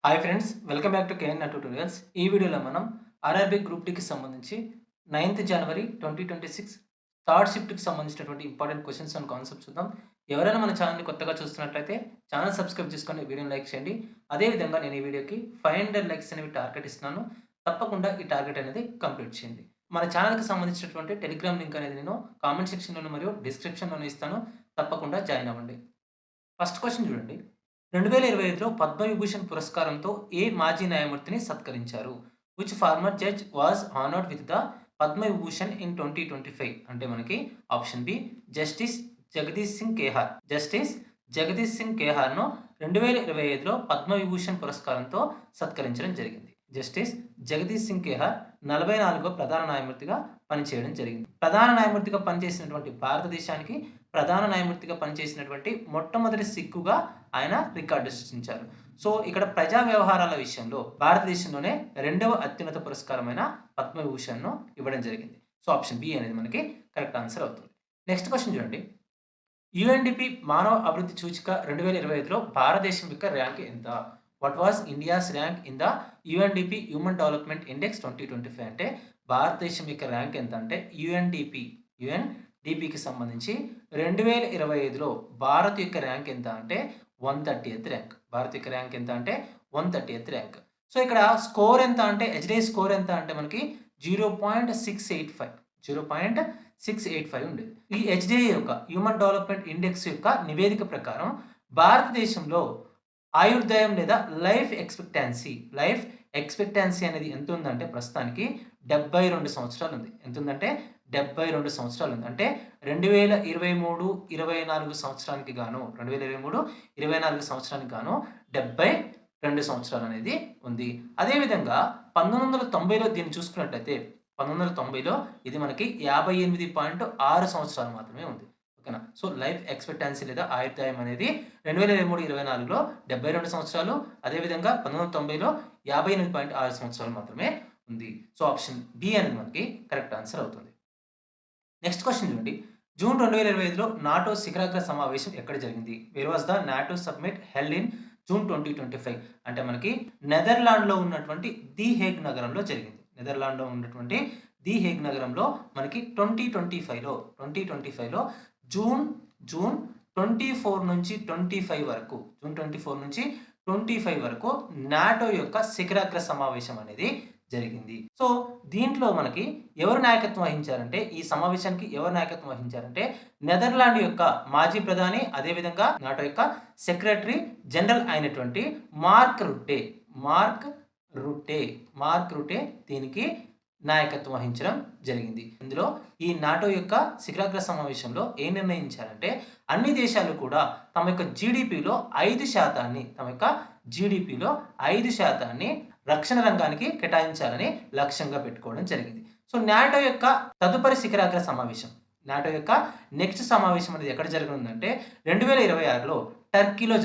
Hi friends, welcome back to KN tutorials. ఈ వీడియోలో మనం ఆర్ఆర్బీ గ్రూప్ డీకి సంబంధించి 9th జనవరి 2026 థర్డ్ షిఫ్ట్‌కి సంబంధించినటువంటి ఇంపార్టెంట్ క్వెషన్స్ అండ్ కాన్సెప్ట్స్ చూద్దాం. ఎవరైనా మన ఛానెల్‌ని కొత్తగా చూస్తున్నట్లయితే ఛానెల్ సబ్స్క్రైబ్ చేసుకొని వీడియోని లైక్ చేయండి. అదే విధంగా నేను ఈ వీడియోకి 500 లైక్స్ అనేవి టార్గెట్ ఇస్తున్నాను. తప్పకుండా ఈ టార్గెట్ అనేది కంప్లీట్ చేయండి. మన ఛానెల్‌కి సంబంధించినటువంటి టెలిగ్రామ్ లింక్ అనేది నేను కామెంట్ సెక్షన్‌లోను మరియు డిస్క్రిప్షన్‌లోను ఇస్తాను. తప్పకుండా జాయిన్ అవ్వండి. ఫస్ట్ క్వెషన్ చూడండి. 2025లో పద్మవిభూషణ్ పురస్కారంతో ఏ మాజీ న్యాయమూర్తిని సత్కరించారు? Which former judge was honoured with the Padma Vibhushan in 2025? అంటే మనకి option B justice Jagdish Singh Kehar. Justice Jagdish Singh కేహార్‌ను 2025లో పద్మవిభూషణ్ పురస్కారంతో సత్కరించడం జరిగింది. జస్టిస్ జగదీష్ సింగ్ కేహార్ 44వ ప్రధాన న్యాయమూర్తిగా పనిచేయడం జరిగింది. ప్రధాన న్యాయమూర్తిగా పనిచేసినటువంటి భారతదేశానికి ప్రధాన న్యాయమూర్తిగా పనిచేసినటువంటి మొట్టమొదటి సిక్కుగా ఆయన రికార్డు సృష్టించారు. సో ఇక్కడ ప్రజా వ్యవహారాల విషయంలో భారతదేశంలోనే రెండవ అత్యున్నత పురస్కారమైన పద్మవిభూషణ్‌ను ఇవ్వడం జరిగింది. సో ఆప్షన్ బి అనేది మనకి కరెక్ట్ ఆన్సర్ అవుతుంది. నెక్స్ట్ క్వెషన్ చూడండి. యుఎన్‌డిపి మానవ అభివృద్ధి సూచిక 2025లో భారతదేశం యొక్క ర్యాంక్ ఎంత? What was India's rank in the UNDP human development index 2025? అంటే భారతదేశం యొక్క ర్యాంక్ ఎంత అంటే యుఎన్‌డిపికి సంబంధించి 2025లో భారత్ యొక్క ర్యాంక్ ఎంత అంటే 130th ర్యాంక్. భారత్ యొక్క ర్యాంక్ ఎంత అంటే 130th ర్యాంక్. సో ఇక్కడ స్కోర్ ఎంత అంటే హెచ్‌డీ స్కోర్ ఎంత అంటే మనకి 0.685 0.685 ఉండేది. ఈ హెచ్‌డిఐ యొక్క హ్యూమన్ డెవలప్మెంట్ ఇండెక్స్ యొక్క నివేదిక ప్రకారం భారతదేశంలో ఆయుర్దాయం లేదా లైఫ్ ఎక్స్‌పెక్టెన్సీ అనేది ఎంత ఉందంటే ప్రస్తుతానికి 72 సంవత్సరాలు ఉంది. ఎంత ఉందంటే 72 సంవత్సరాలు ఉంది. అంటే 2023, 24 సంవత్సరానికి గాను 2023, 24 సంవత్సరానికి గాను 72 సంవత్సరాలు అనేది ఉంది. అదే విధంగా 1990లో దీన్ని చూసుకున్నట్లయితే 1990లో ఇది మనకి 58.6 సంవత్సరాలు మాత్రమే ఉంది. ఓకేనా? సో లైఫ్ ఎక్స్‌పెక్టెన్సీ లేదా ఆయుర్దాయం అనేది 2023, 24లో 72 సంవత్సరాలు. అదే విధంగా 1990లో 58.6 సంవత్సరాలు మాత్రమే ఉంది. సో ఆప్షన్ బి అనేది మనకి కరెక్ట్ ఆన్సర్ అవుతుంది. నెక్స్ట్ క్వెషన్ చూడండి. జూన్ 2025లో నాటో శిఖరాగ్ర సమావేశం ఎక్కడ జరిగింది? Where was the NATO summit held in June 2025? అంటే మనకి నెదర్లాండ్‌లో ఉన్నటువంటి ది హేగ్ నగరంలో జరిగింది. నెదర్లాండ్‌లో ఉన్నటువంటి ది హేగ్ నగరంలో మనకి 2025లో జూన్ 24 నుంచి 25 వరకు జూన్ 24 నుంచి 25 వరకు నాటో యొక్క శిఖరాగ్ర సమావేశం అనేది జరిగింది. సో దీంట్లో మనకి ఎవరు నాయకత్వం వహించారంటే ఈ సమావేశానికి ఎవరు నాయకత్వం వహించారంటే నెదర్లాండ్ యొక్క మాజీ ప్రధాని అదే విధంగా నాటో యొక్క సెక్రటరీ జనరల్ అయినటువంటి మార్క్ రుటే దీనికి నాయకత్వం వహించడం జరిగింది. ఇందులో ఈ నాటో యొక్క శిఖరాగ్ర సమావేశంలో ఏం నిర్ణయించారంటే అన్ని దేశాలు కూడా తమ యొక్క జీడీపీలో 5% రక్షణ రంగానికి కేటాయించాలని లక్ష్యంగా పెట్టుకోవడం జరిగింది. సో నాటో యొక్క తదుపరి శిఖరాగ్ర సమావేశం నాటో యొక్క నెక్స్ట్ సమావేశం అనేది ఎక్కడ జరగనుందంటే 2026లో టర్కీలో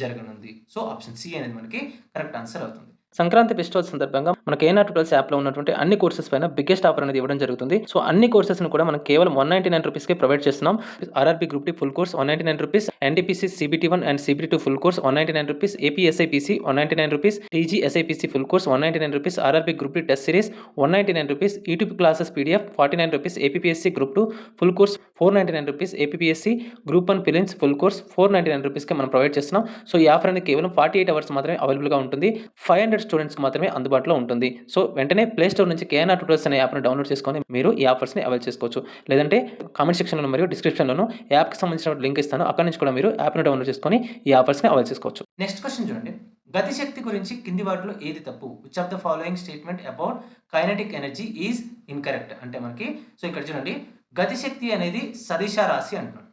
జరగనుంది. సో ఆప్షన్ సి అనేది మనకి కరెక్ట్ ఆన్సర్ అవుతుంది. సంక్రాంతి ఫెస్టివల్ సందర్భంగా మన కేఎన్ఆర్ ట్యూటోరియల్స్ యాప్‌లో ఉన్నటువంటి అన్ని కోర్సెస్ పైన బిగ్గెస్ట్ ఆఫర్ అనేది ఇవ్వడం జరుగుతుంది. సో అన్ని కోర్సెస్‌ని కూడా మనం కేవలం 199 రూపీస్‌కే ప్రొవైడ్ చేస్తున్నాం. RRB group D full course 199 rupees, NTPC CBT1 and CBT2 full course 199 rupees, APSIPC 199 rupees, TGSIPC full course 199 rupees, RRB group D test series 199 rupees, YouTube classes PDF 49 rupees, APPSC group 2 full course 499 rupees, APPSC group 1 prelims full course 499 రూపీస్‌కి మనం provide చేస్తున్నాం. So ఈ offer అనేది కేవలం 48 hours మాత్రమే అవైలబుల్‌గా ఉంటుంది. 500 స్టూడెంట్స్‌కి మాత్రమే అందుబాటులో ఉంటుంది. సో వెంటనే ప్లే స్టోర్ నుంచి కేఎన్ఆర్ ట్యూటోరియల్స్ అనే యాప్‌ని డౌన్లోడ్ చేసుకొని మీరు ఈ ఆఫర్స్‌ని అవైల్ చేసుకోవచ్చు. లేదంటే కామెంట్ సెక్షన్‌లో మరియు డిస్క్రిప్షన్‌లోను యాప్‌కి సంబంధించిన లింక్ ఇస్తాను. అక్కడి నుంచి కూడా మీరు యాప్‌ని డౌన్లోడ్ చేసుకొని ఈ ఆఫర్స్‌ని అవైల్ చేసుకోవచ్చు. నెక్స్ట్ క్వెషన్ చూడండి. గతిశక్తి గురించి కింది వాటిలో ఏది తప్పు? Which of the following statement about kinetic energy is incorrect? అంటే మనకి సో ఇక్కడ చూడండి గతిశక్తి అనేది సదిశ రాశి అంటున్నాడు.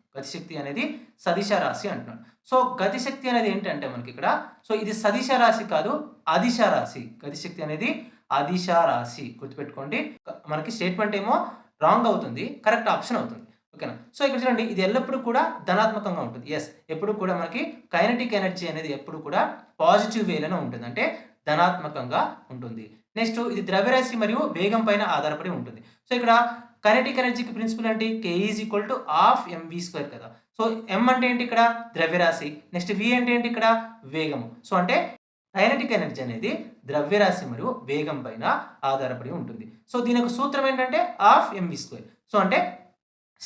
సో గతిశక్తి అనేది ఏంటంటే మనకి ఇక్కడ సో ఇది సదిశ రాశి కాదు అదిశ రాశి. గతిశక్తి అనేది అదిశ రాశి గుర్తుపెట్టుకోండి. మనకి స్టేట్మెంట్ ఏమో రాంగ్ అవుతుంది, కరెక్ట్ ఆప్షన్ అవుతుంది. ఓకేనా? సో ఇక్కడ చూడండి ఇది ఎల్లప్పుడూ కూడా ధనాత్మకంగా ఉంటుంది. యెస్, ఎప్పుడు కూడా మనకి కైనెటిక్ ఎనర్జీ అనేది ఎప్పుడు కూడా పాజిటివ్ వేలోనే ఉంటుంది. అంటే ధనాత్మకంగా ఉంటుంది. నెక్స్ట్ ఇది ద్రవ్యరాశి మరియు వేగం పైన ఆధారపడి ఉంటుంది. సో ఇక్కడ కైనెటిక్ ఎనర్జీకి ప్రిన్సిపల్ ఏంటి? K is equal to half mv² కదా. సో ఎం అంటే ఏంటి ఇక్కడ ద్రవ్యరాశి, నెక్స్ట్ వి అంటే ఏంటి ఇక్కడ వేగము. సో అంటే కైనెటిక్ ఎనర్జీ అనేది ద్రవ్యరాశి మరియు వేగం పైన ఆధారపడి ఉంటుంది. సో దీని యొక్క సూత్రం ఏంటంటే హాఫ్ ఎంవి స్క్వేర్. సో అంటే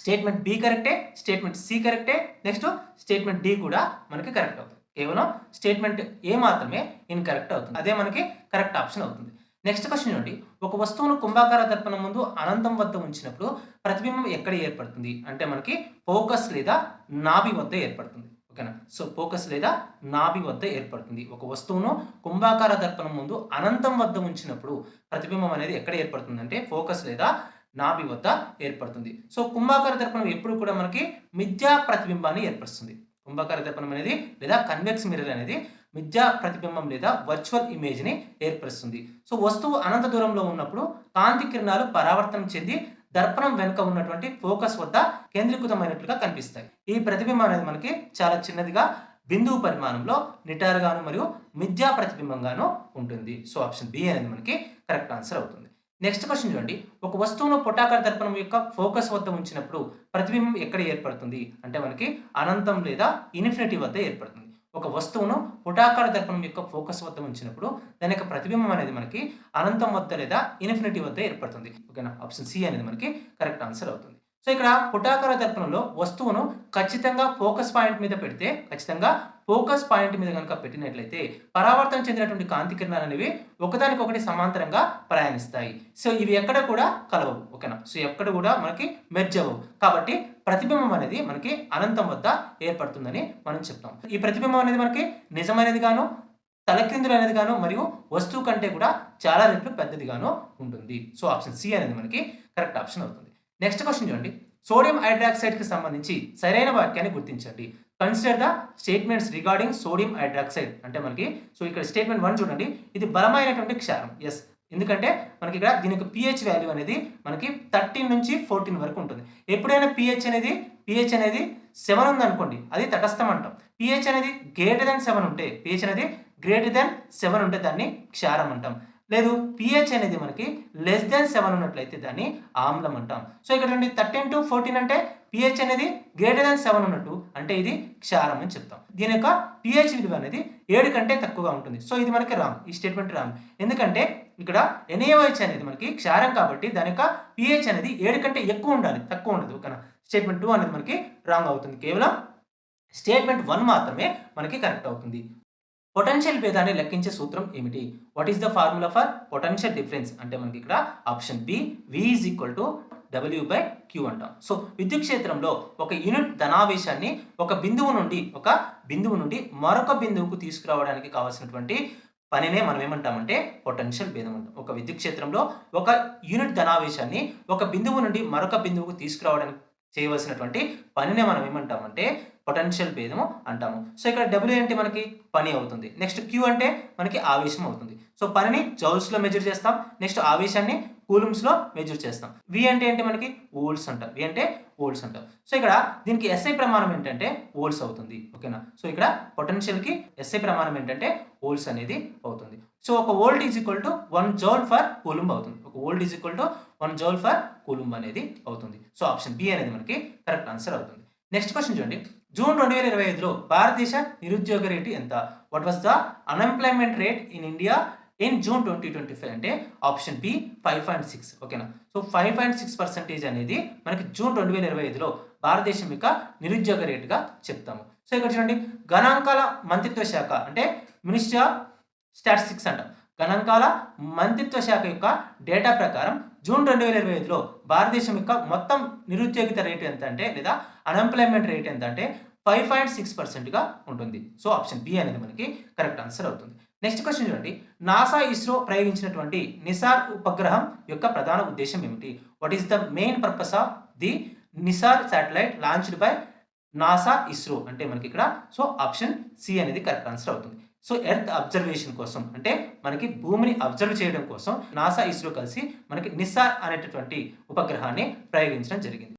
స్టేట్మెంట్ బి కరెక్టే, స్టేట్మెంట్ సి కరెక్టే, నెక్స్ట్ స్టేట్మెంట్ డి కూడా మనకి కరెక్ట్ అవుతుంది. కేవలం స్టేట్మెంట్ ఏ మాత్రమే ఇన్కరెక్ట్ అవుతుంది, అదే మనకి కరెక్ట్ ఆప్షన్ అవుతుంది. నెక్స్ట్ క్వశ్చన్ చూడండి, ఒక వస్తువును కుంభాకార దర్పణం ముందు అనంతం వద్ద ఉంచినప్పుడు ప్రతిబింబం ఎక్కడ ఏర్పడుతుంది అంటే మనకి ఫోకస్ లేదా నాభి వద్ద ఏర్పడుతుంది. ఓకేనా, సో ఫోకస్ లేదా నాభి వద్ద ఏర్పడుతుంది. ఒక వస్తువును కుంభాకార దర్పణం ముందు అనంతం వద్ద ఉంచినప్పుడు ప్రతిబింబం అనేది ఎక్కడ ఏర్పడుతుంది అంటే ఫోకస్ లేదా నాభి వద్ద ఏర్పడుతుంది. సో కుంభాకార దర్పణం ఎప్పుడు కూడా మనకి మిథ్యా ప్రతిబింబాన్ని ఏర్పరుస్తుంది. కుంభాకార దర్పణం అనేది లేదా కన్వెక్స్ మిర్రర్ అనేది మిథ్యా ప్రతిబింబం లేదా వర్చువల్ ఇమేజ్ని ఏర్పరుస్తుంది. సో వస్తువు అనంత దూరంలో ఉన్నప్పుడు కాంతి కిరణాలు పరావర్తనం చెంది దర్పణం వెనుక ఉన్నటువంటి ఫోకస్ వద్ద కేంద్రీకృతమైనట్లుగా కనిపిస్తాయి. ఈ ప్రతిబింబం అనేది మనకి చాలా చిన్నదిగా బిందువు పరిమాణంలో నిటారుగాను మరియు మిథ్యా ప్రతిబింబంగాను ఉంటుంది. సో ఆప్షన్ బి అనేది మనకి కరెక్ట్ ఆన్సర్ అవుతుంది. నెక్స్ట్ క్వశ్చన్ చూడండి, ఒక వస్తువును పుటాకార దర్పణం యొక్క ఫోకస్ వద్ద ఉంచినప్పుడు ప్రతిబింబం ఎక్కడ ఏర్పడుతుంది అంటే మనకి అనంతం లేదా ఇన్ఫినిటీ వద్ద ఏర్పడుతుంది. ఒక వస్తువును పుటాకార దర్పణం యొక్క ఫోకస్ వద్ద ఉంచినప్పుడు దాని యొక్క ప్రతిబింబం అనేది మనకి అనంతం వద్ద లేదా ఇన్ఫినిటీ వద్ద ఏర్పడుతుంది. ఓకేనా, ఆప్షన్ సి అనేది మనకి కరెక్ట్ ఆన్సర్ అవుతుంది. సో ఇక్కడ పుటాకార దర్పణంలో వస్తువును ఖచ్చితంగా ఫోకస్ పాయింట్ మీద పెడితే, ఖచ్చితంగా ఫోకస్ పాయింట్ మీద కనుక పెట్టినట్లయితే పరావర్తనం చెందినటువంటి కాంతి కిరణాలు అనేవి ఒకదానికొకటి సమాంతరంగా ప్రయాణిస్తాయి. సో ఇవి ఎక్కడ కూడా కలవవు. ఓకేనా, సో ఎక్కడ కూడా మనకి మెర్జ్ అవ్వవు. కాబట్టి ప్రతిబింబం అనేది మనకి అనంతం వద్ద ఏర్పడుతుందని మనం చెప్తాం. ఈ ప్రతిబింబం అనేది మనకి నిజమైనది గాను, తలక్రిందులు అనేది గాను మరియు వస్తువు కంటే కూడా చాలా రెట్లు పెద్దదిగాను ఉంటుంది. సో ఆప్షన్ సి అనేది మనకి కరెక్ట్ ఆప్షన్ అవుతుంది. నెక్స్ట్ క్వశ్చన్ చూడండి, సోడియం హైడ్రాక్సైడ్ కి సంబంధించి సరైన వాక్యాన్ని గుర్తించండి. Consider the statements regarding sodium hydroxide అంటే మనకి, సో ఇక్కడ స్టేట్మెంట్ 1 చూడండి, ఇది బలమైనటువంటి క్షారం. ఎస్, ఎందుకంటే మనకి ఇక్కడ దీని యొక్క పిహెచ్ వాల్యూ అనేది మనకి 13 నుంచి 14 వరకు ఉంటుంది. ఎప్పుడైనా పిహెచ్ అనేది 7 ఉంది అనుకోండి, అది తటస్థం అంటాం. పిహెచ్ అనేది గ్రేటర్ దెన్ 7 ఉంటే, పిహెచ్ అనేది గ్రేటర్ దెన్ 7 ఉంటే దాన్ని క్షారం అంటాం. లేదు పిహెచ్ అనేది మనకి లెస్ దెన్ 7 ఉన్నట్లయితే దాన్ని ఆమ్లం అంటాం. సో ఇక్కడ 13 to 14 అంటే పిహెచ్ అనేది గ్రేటర్ దెన్ 7 ఉన్నట్టు, అంటే ఇది క్షారం అని చెప్తాం. దీని యొక్క పిహెచ్ విలువ అనేది 7 కంటే తక్కువగా ఉంటుంది. సో ఇది మనకి రాంగ్, ఈ స్టేట్మెంట్ రాంగ్. ఎందుకంటే ఇక్కడ NaOH అనేది మనకి క్షారం కాబట్టి దాని యొక్క పిహెచ్ అనేది 7 కంటే ఎక్కువ ఉండాలి, తక్కువ ఉండదు. ఓకేనా, స్టేట్మెంట్ 2 అనేది మనకి రాంగ్ అవుతుంది. కేవలం స్టేట్మెంట్ 1 మాత్రమే మనకి కరెక్ట్ అవుతుంది. పొటెన్షియల్ భేదాన్ని లెక్కించే సూత్రం ఏమిటి? What is the formula for potential difference అంటే మనకి ఇక్కడ option B V is equal to W/Q అంటాం. సో విద్యుత్ క్షేత్రంలో ఒక యూనిట్ ధనావేశాన్ని ఒక బిందువు నుండి మరొక బిందువుకు తీసుకురావడానికి కావాల్సినటువంటి పనినే మనం ఏమంటామంటే పొటెన్షియల్ భేదం అంటాం. ఒక విద్యుత్ క్షేత్రంలో ఒక యూనిట్ ధనావేశాన్ని ఒక బిందువు నుండి మరొక బిందువుకు తీసుకురావడానికి చేయవలసినటువంటి పనినే మనం ఏమంటామంటే పొటెన్షియల్ భేదము అంటాము. సో ఇక్కడ W అంటే మనకి పని అవుతుంది, నెక్స్ట్ Q అంటే మనకి ఆవేశం అవుతుంది. సో పనిని జౌల్స్లో మెజర్ చేస్తాం, నెక్స్ట్ ఆవేశాన్ని కూలుమ్స్లో మెజర్ చేస్తాం. V అంటే ఏంటి మనకి వోల్ట్స్ అంటాం, V అంటే వోల్ట్స్ అంటాం. సో ఇక్కడ దీనికి SI ప్రమాణం ఏంటంటే వోల్ట్స్ అవుతుంది. ఓకేనా, సో ఇక్కడ పొటెన్షియల్కి SI ప్రమాణం ఏంటంటే వోల్ట్స్ అనేది అవుతుంది. సో ఒక volt is equal to 1 joule for coulomb అవుతుంది. ఒక volt is equal to 1 joule for coulomb అనేది అవుతుంది. సో ఆప్షన్ బి అనేది మనకి కరెక్ట్ ఆన్సర్ అవుతుంది. నెక్స్ట్ క్వశ్చన్ చూడండి, జూన్ 2025లో భారతదేశ నిరుద్యోగ రేటు ఎంత? What was the unemployment rate in India in June 2025 అంటే ఆప్షన్ బి 5.6. ఓకేనా, సో 5.6% అనేది మనకి జూన్ 2025లో భారతదేశం యొక్క నిరుద్యోగ రేటుగా చెప్తాము. సో ఇక్కడ చూడండి, గణాంకాల మంత్రిత్వ శాఖ అంటే మినిస్ట్రీ ఆఫ్ స్టాటిస్టిక్స్ అంటాం. గణాంకాల మంత్రిత్వ శాఖ యొక్క డేటా ప్రకారం జూన్ 2025లో భారతదేశం యొక్క మొత్తం నిరుద్యోగిత రేటు ఎంత అంటే, లేదా అన్ఎంప్లాయ్మెంట్ రేట్ ఎంత అంటే 5.6%గా ఉంటుంది. సో ఆప్షన్ బి అనేది మనకి కరెక్ట్ ఆన్సర్ అవుతుంది. నెక్స్ట్ క్వశ్చన్ చూడండి, నాసా ఇస్రో ప్రయోగించినటువంటి నిసార్ ఉపగ్రహం యొక్క ప్రధాన ఉద్దేశం ఏమిటి? What is the main purpose of the Nisar satellite launched by NASA ISRO అంటే మనకి ఇక్కడ సో ఆప్షన్ సి అనేది కరెక్ట్ ఆన్సర్ అవుతుంది. సో ఎర్త్ అబ్జర్వేషన్ కోసం అంటే మనకి భూమిని అబ్జర్వ్ చేయడం కోసం నాసా ఇస్రో కలిసి మనకి నిసార్ అనేటటువంటి ఉపగ్రహాన్ని ప్రయోగించడం జరిగింది.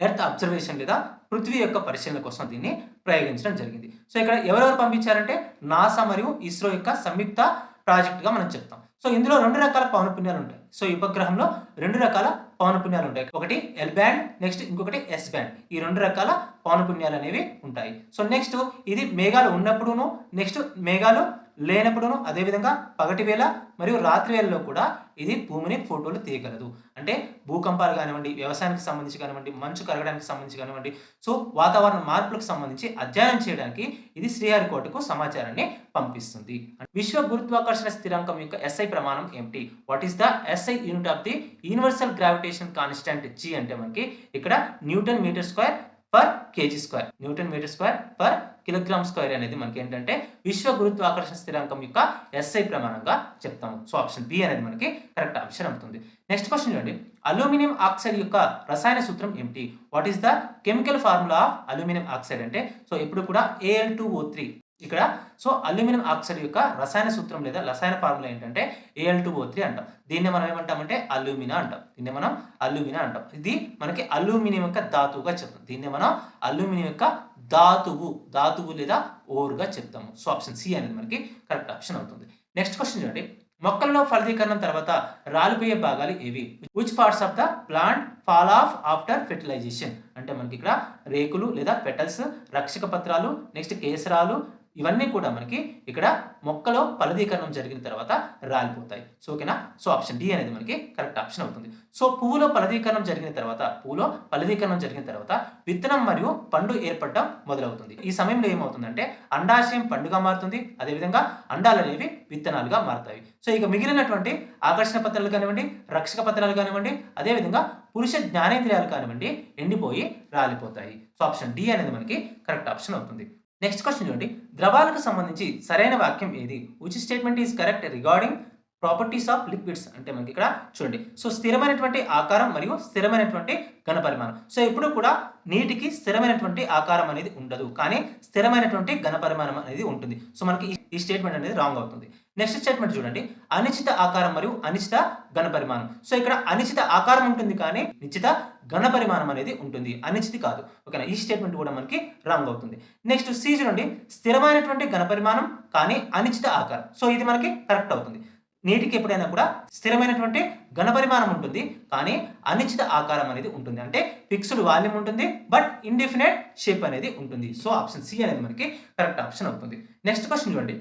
ఎర్త్ అబ్జర్వేషన్ లేదా పృథ్వీ యొక్క పరిశీలన కోసం దీన్ని ప్రయోగించడం జరిగింది. సో ఇక్కడ ఎవరెవరు పంపించారంటే నాసా మరియు ఇస్రో యొక్క సంయుక్త ప్రాజెక్టుగా మనం చెప్తాం. సో ఇందులో 2 రకాల పౌనపున్యాలు ఉంటాయి. సో ఈ ఉపగ్రహంలో 2 రకాల పౌనపున్యాలు ఉంటాయి. ఒకటి L బ్యాండ్, నెక్స్ట్ ఇంకొకటి S బ్యాండ్. ఈ 2 రకాల పౌనపున్యాలు అనేవి ఉంటాయి. సో నెక్స్ట్ ఇది మేఘాలు ఉన్నప్పుడును, నెక్స్ట్ మేఘాలు లేనప్పుడును, అదేవిధంగా పగటి వేళ మరియు రాత్రి వేళలో కూడా ఇది భూమిని ఫోటోలు తీయగలదు. అంటే భూకంపాలు కానివ్వండి, వ్యవసాయానికి సంబంధించి కానివ్వండి, మంచు కరగడానికి సంబంధించి కానివ్వండి, సో వాతావరణ మార్పులకు సంబంధించి అధ్యయనం చేయడానికి ఇది శ్రీహరికోటకు సమాచారాన్ని పంపిస్తుంది. విశ్వ గురుత్వాకర్షణ స్థిరాంకం యొక్క SI ప్రమాణం ఏమిటి? What is the SI unit of the universal gravitation constant? G అంటే మనకి ఇక్కడ newton metre square per KG square, newton metre square per kilogram square అనేది మనకి ఏంటంటే విశ్వ గురుత్వాకర్షణ స్థిరాంకం యొక్క SI ప్రమాణంగా చెప్తాము. సో ఆప్షన్ బి అనేది మనకి కరెక్ట్ ఆప్షన్ అవుతుంది. నెక్స్ట్ క్వశ్చన్ చూడండి, అల్యూమినియం ఆక్సైడ్ యొక్క రసాయన సూత్రం ఏమిటి? What is the chemical formula of aluminium oxide అంటే సో ఎప్పుడు కూడా Al2O3 ఇక్కడ. సో అల్యూమినియం ఆక్సైడ్ యొక్క రసాయన సూత్రం లేదా రసాయన ఫార్ములా ఏంటంటే Al2O3 అంటాం. దీన్ని మనం ఏమంటామంటే అల్యూమినా అంటాం. దీన్ని మనం అల్యూమినా అంటాం. ఇది మనకి అల్యూమినియం యొక్క ధాతువుగా చెప్తాం. దీన్ని మనం అల్యూమినియం యొక్క ధాతువు లేదా ఓర్గా చెప్తాము. సో ఆప్షన్ సి అనేది మనకి కరెక్ట్ ఆప్షన్ అవుతుంది. నెక్స్ట్ క్వశ్చన్ చూడండి, మొక్కల్లో ఫలదీకరణం తర్వాత రాలిపోయే భాగాలు ఏవి? Which parts of the plant fall of after fertilisation అంటే మనకి ఇక్కడ రేకులు లేదా పెటల్స్, రక్షక పత్రాలు, నెక్స్ట్ కేసరాలు, ఇవన్నీ కూడా మనకి ఇక్కడ మొక్కలో ఫలదీకరణం జరిగిన తర్వాత రాలిపోతాయి. సో ఓకేనా. సో ఆప్షన్ డి అనేది మనకి కరెక్ట్ ఆప్షన్ అవుతుంది. సో పువ్వులో ఫలదీకరణం జరిగిన తర్వాత విత్తనం మరియు పండు ఏర్పడడం మొదలవుతుంది. ఈ సమయంలో ఏమవుతుందంటే అండాశయం పండుగా మారుతుంది, అదేవిధంగా అండాలు అనేవి విత్తనాలుగా మారుతాయి. సో ఇక మిగిలినటువంటి ఆకర్షణ పత్రాలు కానివ్వండి, రక్షక పత్రాలు కానివ్వండి, అదేవిధంగా పురుష జ్ఞానేంద్రియాలు కానివ్వండి ఎండిపోయి రాలిపోతాయి. సో ఆప్షన్ డి అనేది మనకి కరెక్ట్ ఆప్షన్ అవుతుంది. నెక్స్ట్ క్వశ్చన్ చూడండి, ద్రవాలకు సంబంధించి సరైన వాక్యం ఏది? Which statement is correct regarding properties of liquids అంటే మనకి ఇక్కడ చూడండి, సో స్థిరమైనటువంటి ఆకారం మరియు స్థిరమైనటువంటి ఘనపరిమాణం. సో ఎప్పుడు కూడా నీటికి స్థిరమైనటువంటి ఆకారం అనేది ఉండదు, కానీ స్థిరమైనటువంటి ఘనపరిమాణం అనేది ఉంటుంది. సో మనకి ఈ స్టేట్మెంట్ అనేది రాంగ్ అవుతుంది. నెక్స్ట్ స్టేట్మెంట్ చూడండి, అనిశ్చిత ఆకారం మరియు అనిశ్చిత ఘనపరిమాణం. సో ఇక్కడ అనిశ్చిత ఆకారం ఉంటుంది కానీ నిశ్చిత ఘనపరిమాణం అనేది ఉంటుంది, అనిశ్చితి కాదు. ఓకేనా, ఈ స్టేట్మెంట్ కూడా మనకి రాంగ్ అవుతుంది. నెక్స్ట్ సి చూడండి, స్థిరమైనటువంటి ఘనపరిమాణం కానీ అనిశ్చిత ఆకారం. సో ఇది మనకి కరెక్ట్ అవుతుంది. నీటికి ఎప్పుడైనా కూడా స్థిరమైనటువంటి ఘనపరిమాణం ఉంటుంది కానీ అనిశ్చిత ఆకారం అనేది ఉంటుంది, అంటే ఫిక్స్డ్ వాల్యూమ్ ఉంటుంది బట్ ఇండెఫినెట్ షేప్ అనేది ఉంటుంది. సో ఆప్షన్ సి అనేది మనకి కరెక్ట్ ఆప్షన్ అవుతుంది. నెక్స్ట్ క్వశ్చన్ చూడండి,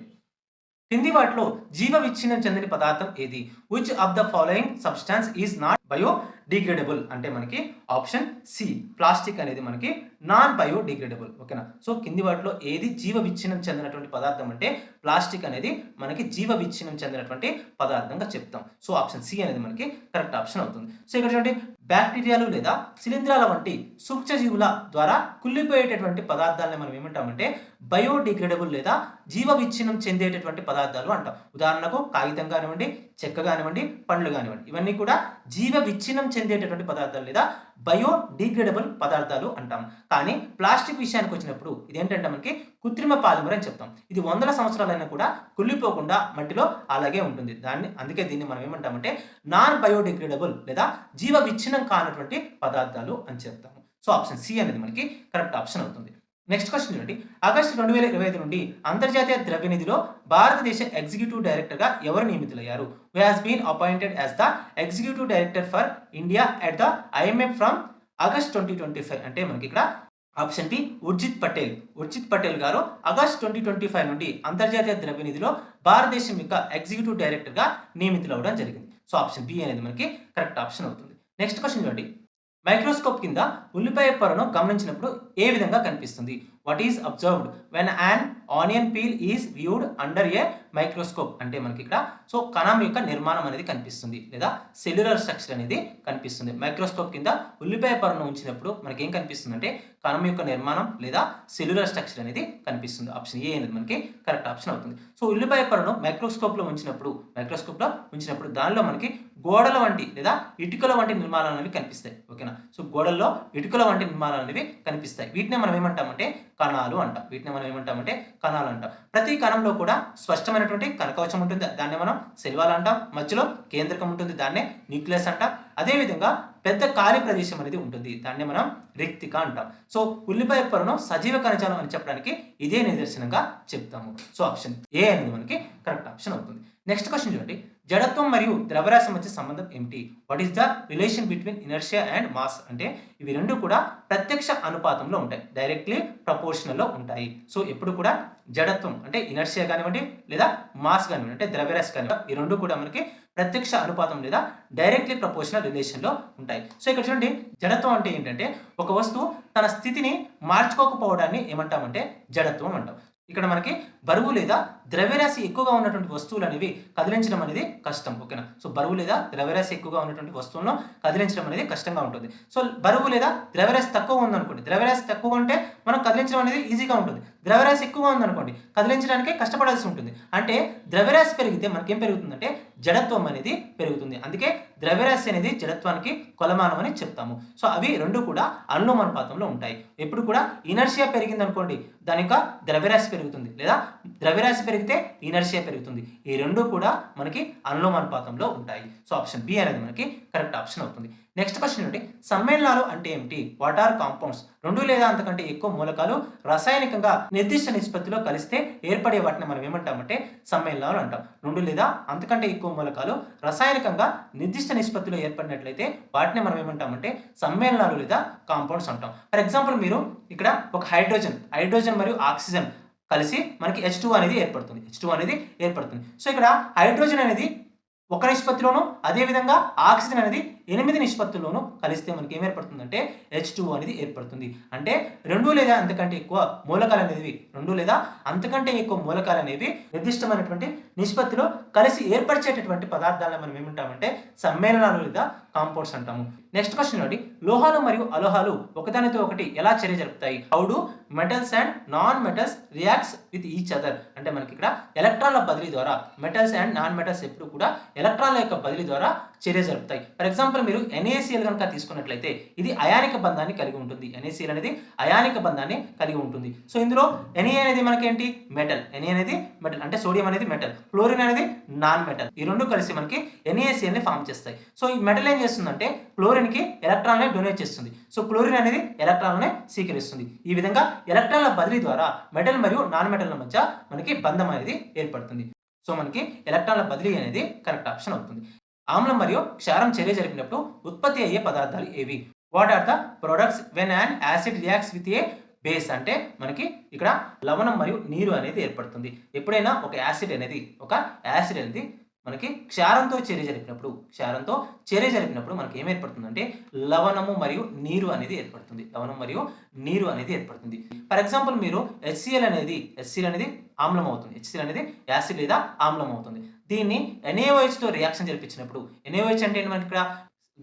కింది వాటిలో జీవ విచ్ఛిన్నం చెందిన పదార్థం ఏది? Which of the following substance is not biodegradable అంటే మనకి ఆప్షన్ సి ప్లాస్టిక్ అనేది మనకి నాన్ బయోడిగ్రేడబుల్. ఓకేనా, సో కింది వాటిలో ఏది జీవ విచ్ఛిన్నం చెందినటువంటి పదార్థం అంటే ప్లాస్టిక్ అనేది మనకి జీవ విచ్ఛిన్నం చెందినటువంటి పదార్థంగా చెప్తాం. సో ఆప్షన్ సి అనేది మనకి కరెక్ట్ ఆప్షన్ అవుతుంది. సో ఇక్కడ చూడండి, బ్యాక్టీరియాలు లేదా శిలీంధ్రాల వంటి సూక్ష్మజీవుల ద్వారా కుళ్ళిపోయేటటువంటి పదార్థాలని మనం ఏమంటామంటే బయోడిగ్రేడబుల్ లేదా జీవ విచ్ఛిన్నం చెందేటటువంటి పదార్థాలు అంటాం. ఉదాహరణకు కాగితం కానివ్వండి, చెక్క కానివ్వండి, పండ్లు కానివ్వండి, ఇవన్నీ కూడా జీవ విచ్ఛిన్నం చెందేటటువంటి పదార్థాలు లేదా బయోడిగ్రేడబుల్ పదార్థాలు అంటాం. కానీ ప్లాస్టిక్ విషయానికి వచ్చినప్పుడు ఇదేంటంటే మనకి కృత్రిమ పాలిమర్ అని చెప్తాం. ఇది వందల సంవత్సరాలైనా కూడా కుళ్ళిపోకుండా మట్టిలో అలాగే ఉంటుంది. అందుకే దీన్ని మనం ఏమంటామంటే నాన్ బయోడిగ్రేడబుల్ లేదా జీవ విచ్ఛిన్నం కానటువంటి పదార్థాలు అని చెప్తాము. సో ఆప్షన్ సి అనేది మనకి కరెక్ట్ ఆప్షన్ అవుతుంది. నెక్స్ట్ క్వశ్చన్ చూడండి, ఆగస్టు 2025 నుండి అంతర్జాతీయ ద్రవ్యనిధిలో భారతదేశ ఎగ్జిక్యూటివ్ డైరెక్టర్గా ఎవరు నియమితులయ్యారు? Who has been appointed as the executive director for India at the IMF from August 2025 అంటే మనకి ఇక్కడ ఆప్షన్ బి ఉర్జిత్ పటేల్ గారు ఆగస్ట్ 2025 నుండి అంతర్జాతీయ ద్రవ్యనిధిలో భారతదేశం యొక్క ఎగ్జిక్యూటివ్ డైరెక్టర్గా నియమితులవడం జరిగింది. సో ఆప్షన్ బి అనేది మనకి కరెక్ట్ ఆప్షన్ అవుతుంది. నెక్స్ట్ క్వశ్చన్ చూడండి, మైక్రోస్కోప్ కింద ఉల్లిపాయ పొరను గమనించినప్పుడు ఏ విధంగా కనిపిస్తుంది? What is observed when an onion peel is viewed under A microscope అంటే మనకి ఇక్కడ సో కణం యొక్క నిర్మాణం అనేది కనిపిస్తుంది లేదా సెల్యులర్ స్ట్రక్చర్ అనేది కనిపిస్తుంది. మైక్రోస్కోప్ కింద ఉల్లిపాయ పొరను ఉంచినప్పుడు మనకి ఏం కనిపిస్తుంది అంటే కణం యొక్క నిర్మాణం లేదా సెల్యులర్ స్ట్రక్చర్ అనేది కనిపిస్తుంది. ఆప్షన్ ఏ అనేది మనకి కరెక్ట్ ఆప్షన్ అవుతుంది. సో ఉల్లిపాయ పొరను మైక్రోస్కోప్లో ఉంచినప్పుడు దానిలో మనకి గోడల వంటి లేదా ఇటుకల వంటి నిర్మాణాలు అనేవి కనిపిస్తాయి. ఓకేనా, సో గోడల్లో ఇటుకల వంటి నిర్మాణాలు అనేవి కనిపిస్తాయి. వీటిని మనం ఏమంటామంటే కణాలు అంటాం. ప్రతి కణంలో కూడా స్పష్టమైనటువంటి కనకవచం ఉంటుంది, దాన్ని మనం సెల్ వాల్ అంటాం. మధ్యలో కేంద్రకం ఉంటుంది, దాన్నే న్యూక్లియస్ అంటాం. అదేవిధంగా పెద్ద ఖాళీ ప్రదేశం అనేది ఉంటుంది. దాన్ని మనం రిక్తిక అంటాం. సో ఉల్లిపాయ పొరను సజీవ కణజాలం అని చెప్పడానికి ఇదే నిదర్శనంగా చెప్తాము. సో ఆప్షన్ ఏ అనేది మనకి కరెక్ట్ ఆప్షన్ అవుతుంది. నెక్స్ట్ క్వశ్చన్ చూడండి. జడత్వం మరియు ద్రవ్యరాశి మధ్య సంబంధం ఏమిటి? What is the relation between inertia and mass? అంటే ఇవి రెండు కూడా ప్రత్యక్ష అనుపాతంలో ఉంటాయి. డైరెక్ట్లీ ప్రపోర్షనల్లో ఉంటాయి. సో ఎప్పుడు కూడా జడత్వం అంటే ఇనర్షియా కానివ్వండి లేదా మాస్ కానివ్వండి అంటే ద్రవ్యరాశి కానివ్వండి ఈ రెండు కూడా మనకి ప్రత్యక్ష అనుపాతం లేదా డైరెక్ట్లీ ప్రపోర్షనల్ రిలేషన్లో ఉంటాయి. సో ఇక్కడ చూడండి జడత్వం అంటే ఏంటంటే ఒక వస్తువు తన స్థితిని మార్చుకోకపోవడాన్ని ఏమంటామంటే జడత్వం అంటాం. ఇక్కడ మనకి బరువు లేదా ద్రవ్యరాశి ఎక్కువగా ఉన్నటువంటి వస్తువులు అనేవి కదిలించడం అనేది కష్టం. ఓకేనా? సో బరువు లేదా ద్రవ్యరాశి ఎక్కువగా ఉన్నటువంటి వస్తువులను కదిలించడం అనేది కష్టంగా ఉంటుంది. సో బరువు లేదా ద్రవ్యరాశి తక్కువ ఉందనుకోండి, ద్రవ్యరాశి తక్కువ ఉంటే మనం కదిలించడం అనేది ఈజీగా ఉంటుంది. ద్రవ్యరాశి ఎక్కువగా ఉందనుకోండి కదిలించడానికి కష్టపడాల్సి ఉంటుంది. అంటే ద్రవ్యరాశి పెరిగితే మనకేం పెరుగుతుందంటే జడత్వం అనేది పెరుగుతుంది. అందుకే ద్రవ్యరాశి అనేది జడత్వానికి కొలమానం అని చెప్తాము. సో అవి రెండు కూడా అనులోమానుపాతంలో ఉంటాయి. ఎప్పుడు కూడా ఇనర్షియా పెరిగింది అనుకోండి దాని యొక్క ద్రవ్యరాశి పెరుగుతుంది, లేదా ద్రవ్యరాశి పెరిగితే ఇనర్షియా పెరుగుతుంది. ఈ రెండు కూడా మనకి అనులోమానుపాతంలో ఉంటాయి. సో ఆప్షన్ బి అనేది మనకి కరెక్ట్ ఆప్షన్ అవుతుంది. నెక్స్ట్ క్వశ్చన్ ఏంటి? సమ్మేళనాలు అంటే ఏమిటి? What are compounds? రెండు లేదా అంతకంటే ఎక్కువ మూలకాలు రసాయనికంగా నిర్దిష్ట నిష్పత్తిలో కలిస్తే ఏర్పడే వాటిని మనం ఏమంటామంటే సమ్మేళనాలు అంటాం. రెండు లేదా అంతకంటే ఎక్కువ మూలకాలు రసాయనికంగా నిర్దిష్ట నిష్పత్తిలో ఏర్పడినట్లయితే వాటిని మనం ఏమంటామంటే సమ్మేళనాలు లేదా కాంపౌండ్స్ అంటాం. ఫర్ ఎగ్జాంపుల్ మీరు ఇక్కడ ఒక హైడ్రోజన్ మరియు ఆక్సిజన్ కలిసి మనకి H2 అనేది ఏర్పడుతుంది. సో ఇక్కడ హైడ్రోజన్ అనేది ఒక నిష్పత్తిలోను అదేవిధంగా ఆక్సిజన్ అనేది 8 నిష్పత్తుల్లోనూ కలిస్తే మనకి ఏం ఏర్పడుతుందంటే H2 అనేది ఏర్పడుతుంది. అంటే రెండు లేదా అంతకంటే ఎక్కువ మూలకాలు అనేవి నిర్దిష్టమైనటువంటి నిష్పత్తిలో కలిసి ఏర్పరిచేటటువంటి పదార్థాలను మనం ఏమంటామంటే సమ్మేళనాలు లేదా కాంపౌండ్స్ అంటాము. నెక్స్ట్ క్వశ్చన్ అండి. లోహాలు మరియు అలోహాలు ఒకదానితో ఒకటి ఎలా చర్య జరుపుతాయి? How do metals and non metals reacts with each other? అంటే మనకి ఇక్కడ ఎలక్ట్రాన్ల బదిలీ ద్వారా మెటల్స్ అండ్ నాన్ మెటల్స్ ఎప్పుడు కూడా ఎలక్ట్రాన్ల యొక్క బదిలీ ద్వారా చర్య జరుపుతాయి. ఫర్ ఎగ్జాంపుల్ మీరు NaCl కనుక తీసుకున్నట్లయితే ఇది అయానిక బంధాన్ని కలిగి ఉంటుంది. NaCl అనేది అయానిక బంధాన్ని కలిగి ఉంటుంది. సో ఇందులో Na అనేది మనకేంటి మెటల్, అంటే సోడియం అనేది మెటల్, క్లోరిన్ అనేది నాన్ మెటల్. ఈ రెండు కలిసి మనకి NaCl ని ఫామ్ చేస్తాయి. సో ఈ మెటల్ ఏం చేస్తుందంటే క్లోరిన్ కి ఎలక్ట్రాన్లను డొనేట్ చేస్తుంది. సో క్లోరిన్ అనేది ఎలక్ట్రాన్లను స్వీకరిస్తుంది. ఈ విధంగా ఎలక్ట్రాన్ల బదిలీ ద్వారా మెటల్ మరియు నాన్ మెటల్ మధ్య మనకి బంధం అనేది ఏర్పడుతుంది. సో మనకి ఎలక్ట్రాన్ల బదిలీ అనేది కరెక్ట్ ఆప్షన్ అవుతుంది. ఆమ్లం మరియు క్షారం చర్య జరిపినప్పుడు ఉత్పత్తి అయ్యే పదార్థాలు ఏవి? What are the products when and acid reacts with a base? అంటే మనకి ఇక్కడ లవణం మరియు నీరు అనేది ఏర్పడుతుంది. ఎప్పుడైనా ఒక యాసిడ్ అనేది మనకి క్షారంతో చర్య జరిపినప్పుడు మనకి ఏం ఏర్పడుతుందంటే లవణము మరియు నీరు అనేది ఏర్పడుతుంది. ఫర్ ఎగ్జాంపుల్ మీరు HCl అనేది ఆమ్లం అవుతుంది. HCl అనేది యాసిడ్ లేదా ఆమ్లం అవుతుంది. దీన్ని NaOH తో రియాక్షన్ జరిపించినప్పుడు NaOH అంటే మనకి ఇక్కడ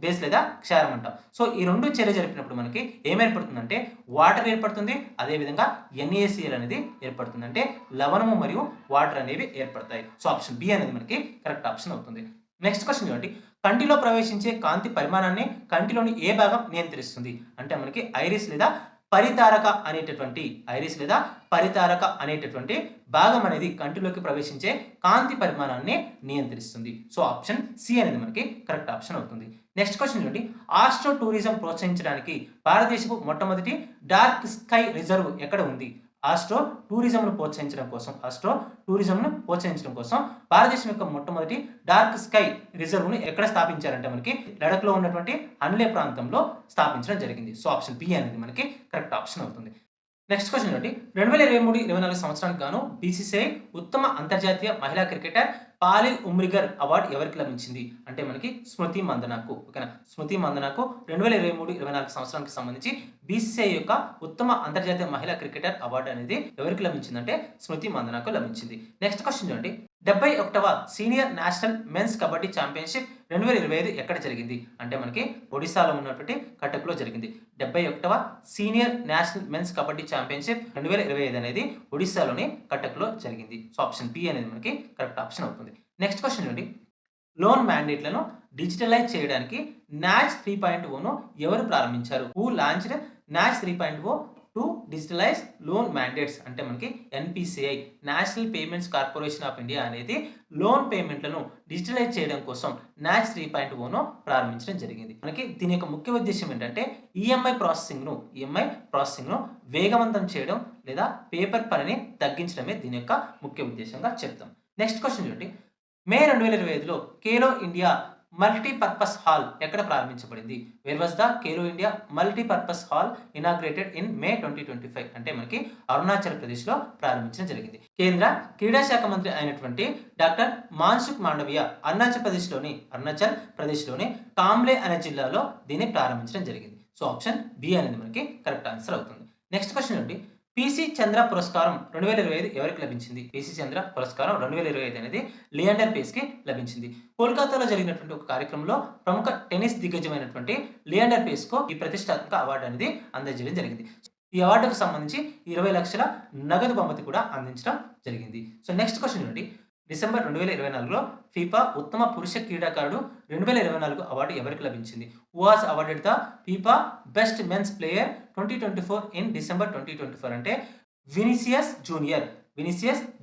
బేస్ లేదా క్షారం అంటాం. సో ఈ రెండు చర్య జరిపినప్పుడు మనకి ఏం ఏర్పడుతుందంటే వాటర్ ఏర్పడుతుంది. అదేవిధంగా NaCl అనేది ఏర్పడుతుంది. అంటే లవణము మరియు వాటర్ అనేవి ఏర్పడతాయి. సో ఆప్షన్ బి అనేది మనకి కరెక్ట్ ఆప్షన్ అవుతుంది. నెక్స్ట్ క్వశ్చన్ చూడండి. కంటిలో ప్రవేశించే కాంతి పరిమాణాన్ని కంటిలోని ఏ భాగం నియంత్రిస్తుంది? అంటే మనకి ఐరిస్ లేదా పరితారక అనేటటువంటి భాగం అనేది కంటిలోకి ప్రవేశించే కాంతి పరిమాణాన్ని నియంత్రిస్తుంది. సో ఆప్షన్ సి అనేది మనకి కరెక్ట్ ఆప్షన్ అవుతుంది. నెక్స్ట్ క్వశ్చన్ చూడండి. ఆస్ట్రో టూరిజం ప్రోత్సహించడానికి భారతదేశపు మొట్టమొదటి డార్క్ స్కై రిజర్వ్ ఎక్కడ ఉంది? ఆస్ట్రో టూరిజంను ప్రోత్సహించడం కోసం భారతదేశం యొక్క మొట్టమొదటి డార్క్ స్కై రిజర్వ్ను ఎక్కడ స్థాపించారంటే మనకి లడఖ్లో ఉన్నటువంటి అన్లే ప్రాంతంలో స్థాపించడం జరిగింది. సో ఆప్షన్ బి అనేది మనకి కరెక్ట్ ఆప్షన్ అవుతుంది. నెక్స్ట్ క్వశ్చన్ చూడండి. 2023-24 సంవత్సరానికి గాను BCCI ఉత్తమ అంతర్జాతీయ మహిళా క్రికెటర్ పాలిల్ ఉమ్రిగర్ అవార్డు ఎవరికి లభించింది? అంటే మనకి స్మృతి మందనాకు. ఓకేనా? స్మృతి మందనాకు 2023-24 సంవత్సరానికి సంబంధించి BCCI యొక్క ఉత్తమ అంతర్జాతీయ మహిళా క్రికెటర్ అవార్డు అనేది ఎవరికి లభించిందంటే స్మృతి మందనాకు లభించింది. నెక్స్ట్ క్వశ్చన్ చూడండి. 71వ senior national men's kabaddi championship 2025 ఎక్కడ జరిగింది? అంటే మనకి ఒడిశాలో ఉన్నటువంటి కటక్లో జరిగింది. 71వ senior national men's kabaddi championship 2025 అనేది ఒడిశాలోని కటక్లో జరిగింది. సో ఆప్షన్ బి అనేది మనకి కరెక్ట్ ఆప్షన్ అవుతుంది. నెక్స్ట్ క్వశ్చన్ చూడండి. లోన్ మ్యాండేట్లను డిజిటలైజ్ చేయడానికి NACH 3.0ను ఎవరు ప్రారంభించారు? Who launched NACH 3.0 to digitalize loan mandates అంటే మనకి NPCI national payments corporation of India అనేది లోన్ పేమెంట్లను డిజిటలైజ్ చేయడం కోసం నాచ్ 3.0ను ప్రారంభించడం జరిగింది. మనకి దీని యొక్క ముఖ్య ఉద్దేశం ఏంటంటే ఈఎంఐ ప్రాసెసింగ్ను వేగవంతం చేయడం లేదా పేపర్ పనిని తగ్గించడమే దీని యొక్క ముఖ్య ఉద్దేశంగా చెప్తాం. నెక్స్ట్ క్వశ్చన్ చూడండి. మే 2025లో ఖేలో ఇండియా మల్టీపర్పస్ హాల్ ఎక్కడ ప్రారంభించబడింది? Where was the Khelo India multipurpose hall inaugurated in మే 2025 అంటే మనకి అరుణాచల్ ప్రదేశ్లో ప్రారంభించడం జరిగింది. కేంద్ర క్రీడా శాఖ మంత్రి అయినటువంటి డాక్టర్ మాన్సుఖ్ మాండవియా అరుణాచల్ ప్రదేశ్లోని కామ్లే అనే జిల్లాలో దీన్ని ప్రారంభించడం జరిగింది. సో ఆప్షన్ బి అనేది మనకి కరెక్ట్ ఆన్సర్ అవుతుంది. నెక్స్ట్ క్వశ్చన్ ఏంటి? పిసి చంద్ర పురస్కారం 2025 ఎవరికి లభించింది? పిసి చంద్ర పురస్కారం 2025 అనేది లియాండర్ పేస్కి లభించింది. కోల్కతాలో జరిగినటువంటి ఒక కార్యక్రమంలో ప్రముఖ టెన్నిస్ దిగ్గజమైనటువంటి లియాండర్ పేస్కు ఈ ప్రతిష్టాత్మక అవార్డు అనేది అందజేయడం జరిగింది. ఈ అవార్డుకు సంబంధించి 20 లక్షల నగదు బహుమతి కూడా అందించడం జరిగింది. సో నెక్స్ట్ క్వశ్చన్ చూడండి. డిసెంబర్ 2024లో ఫీఫా ఉత్తమ పురుష క్రీడాకారుడు 2024 అవార్డు ఎవరికి లభించింది? Who was awarded the FIFA best men's player 2024 in December 2024 అంటే వినిసియస్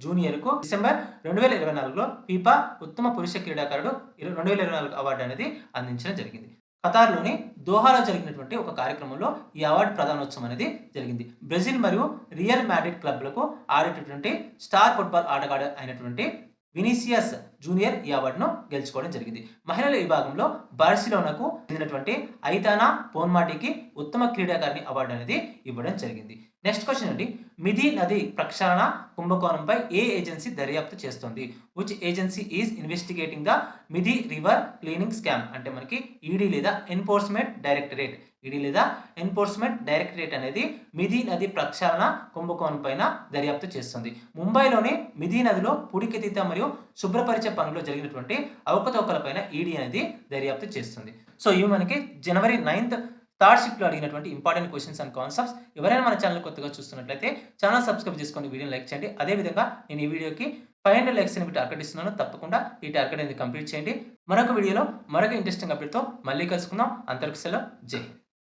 జూనియర్కు డిసెంబర్ 2024లో ఫీఫా ఉత్తమ పురుష క్రీడాకారుడు 2024 అవార్డు అనేది అందించడం జరిగింది. ఖతార్లోని దోహాలో జరిగినటువంటి ఒక కార్యక్రమంలో ఈ అవార్డు ప్రదానోత్సవం అనేది జరిగింది. బ్రెజిల్ మరియు రియల్ మాడ్రిడ్ క్లబ్లకు ఆడేటటువంటి స్టార్ ఫుట్బాల్ ఆటగాడు అయినటువంటి వినిసియస్ జూనియర్ ఈ అవార్డును గెలుచుకోవడం జరిగింది. మహిళల విభాగంలో బార్సిలోనాకు చెందినటువంటి ఐతానా పోన్మాటికి ఉత్తమ క్రీడాకారిణి అవార్డు అనేది ఇవ్వడం జరిగింది. నెక్స్ట్ క్వశ్చన్ అండి. మిథి నది ప్రక్షాళన కుంభకోణంపై ఏ ఏజెన్సీ దర్యాప్తు చేస్తుంది? Which agency is investigating the Mithi river cleaning scam అంటే మనకి ఈడీ లేదా ఎన్ఫోర్స్మెంట్ డైరెక్టరేట్ అనేది మిథి నది ప్రక్షాళన కుంభకోణం పైన దర్యాప్తు చేస్తుంది. ముంబైలోని మిథి నదిలో పుడికెత్తిత మరియు శుభ్రపరిచే పనుల్లో జరిగినటువంటి అవకతవకలపైన ఈడీ అనేది దర్యాప్తు చేస్తుంది. సో ఇవి మనకి జనవరి 9th థర్డ్ షిఫ్ట్లో అడిగినటువంటి ఇంపార్టెంట్ క్వశ్చన్స్ అండ్ కాన్సెప్ట్స్. ఎవరైనా మన ఛానల్ కొత్తగా చూస్తున్నట్లయితే ఛానల్ సబ్స్క్రైబ్ చేసుకొని వీడియోని లైక్ చేయండి. అదేవిధంగా నేను ఈ వీడియోకి 500 లైక్స్ అని టార్గెట్ ఇస్తున్నాను. తప్పకుండా ఈ టార్గెట్ అనేది కంప్లీట్ చేయండి. మరొక వీడియోలో మరొక ఇంట్రెస్టింగ్ అప్డేట్తో మళ్ళీ కలుసుకుందాం. అంతవరకు సెలవు. జై హింద్.